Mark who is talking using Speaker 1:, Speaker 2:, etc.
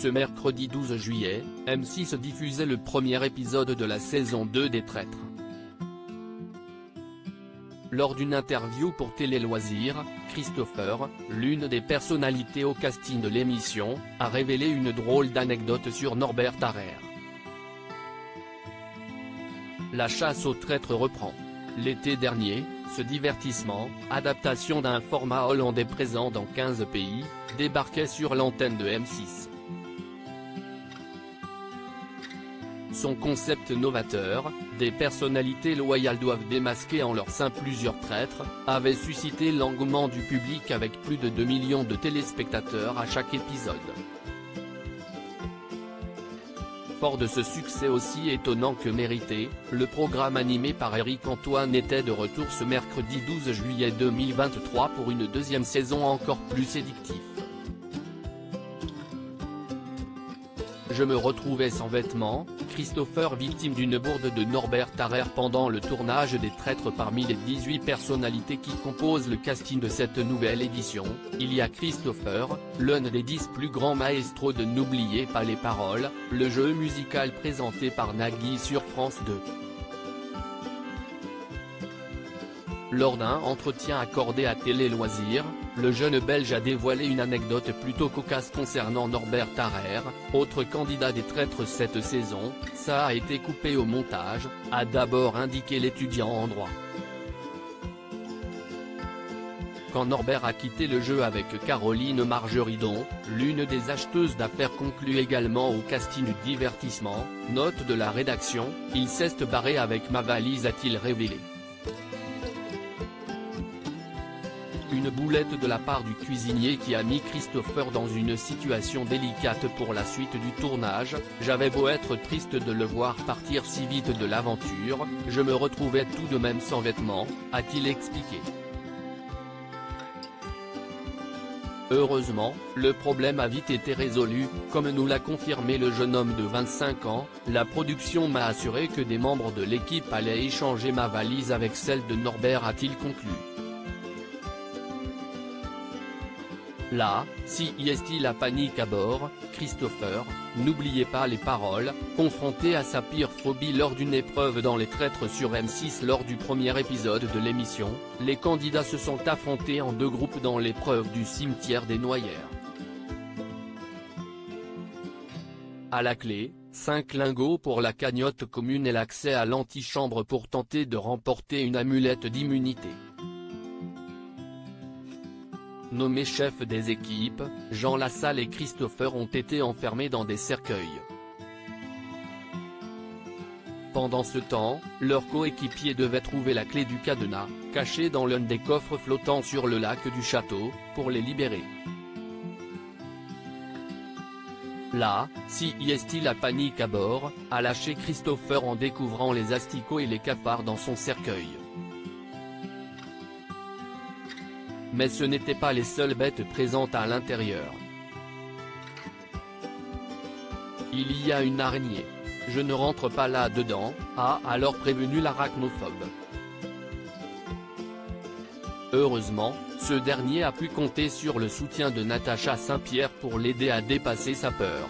Speaker 1: Ce mercredi 12 juillet, M6 diffusait le premier épisode de la saison 2 des Traîtres. Lors d'une interview pour Télé Loisirs, Christopher, l'une des personnalités au casting de l'émission, a révélé une drôle d'anecdote sur Norbert Tarrer. La chasse aux traîtres reprend. L'été dernier, ce divertissement, adaptation d'un format hollandais présent dans 15 pays, débarquait sur l'antenne de M6. Son concept novateur, des personnalités loyales doivent démasquer en leur sein plusieurs traîtres, avait suscité l'engouement du public avec plus de 2 millions de téléspectateurs à chaque épisode. Fort de ce succès aussi étonnant que mérité, le programme animé par Eric Antoine était de retour ce mercredi 12 juillet 2023 pour une deuxième saison encore plus séductive. Je me retrouvais sans vêtements, Christopher victime d'une bourde de Norbert Tarrer pendant le tournage des Traîtres. Parmi les 18 personnalités qui composent le casting de cette nouvelle édition, il y a Christopher, l'un des 10 plus grands maestros de N'oubliez pas les paroles, le jeu musical présenté par Nagui sur France 2. Lors d'un entretien accordé à Télé Loisirs, le jeune Belge a dévoilé une anecdote plutôt cocasse concernant Norbert Tarrer, autre candidat des Traîtres cette saison. Ça a été coupé au montage, a d'abord indiqué l'étudiant en droit. Quand Norbert a quitté le jeu avec Caroline Margeridon, l'une des acheteuses d'affaires conclut également au casting du divertissement, note de la rédaction, il s'est barré avec ma valise, a-t-il révélé. Une boulette de la part du cuisinier qui a mis Christopher dans une situation délicate pour la suite du tournage. J'avais beau être triste de le voir partir si vite de l'aventure, je me retrouvais tout de même sans vêtements, a-t-il expliqué. Heureusement, le problème a vite été résolu, comme nous l'a confirmé le jeune homme de 25 ans, la production m'a assuré que des membres de l'équipe allaient échanger ma valise avec celle de Norbert, a-t-il conclu. Là, si est-il la panique à bord, Christopher, n'oubliez pas les paroles, confronté à sa pire phobie lors d'une épreuve dans les Traîtres sur M6. Lors du premier épisode de l'émission, les candidats se sont affrontés en deux groupes dans l'épreuve du cimetière des Noyères. À la clé, 5 lingots pour la cagnotte commune et l'accès à l'antichambre pour tenter de remporter une amulette d'immunité. Nommés chefs des équipes, Jean Lassalle et Christopher ont été enfermés dans des cercueils. Pendant ce temps, leurs coéquipiers devaient trouver la clé du cadenas, cachée dans l'un des coffres flottants sur le lac du château, pour les libérer. Là, si est-il la panique à bord, a lâché Christopher en découvrant les asticots et les cafards dans son cercueil. Mais ce n'étaient pas les seules bêtes présentes à l'intérieur. Il y a une araignée. Je ne rentre pas là-dedans, a alors prévenu l'arachnophobe. Heureusement, ce dernier a pu compter sur le soutien de Natacha Saint-Pierre pour l'aider à dépasser sa peur.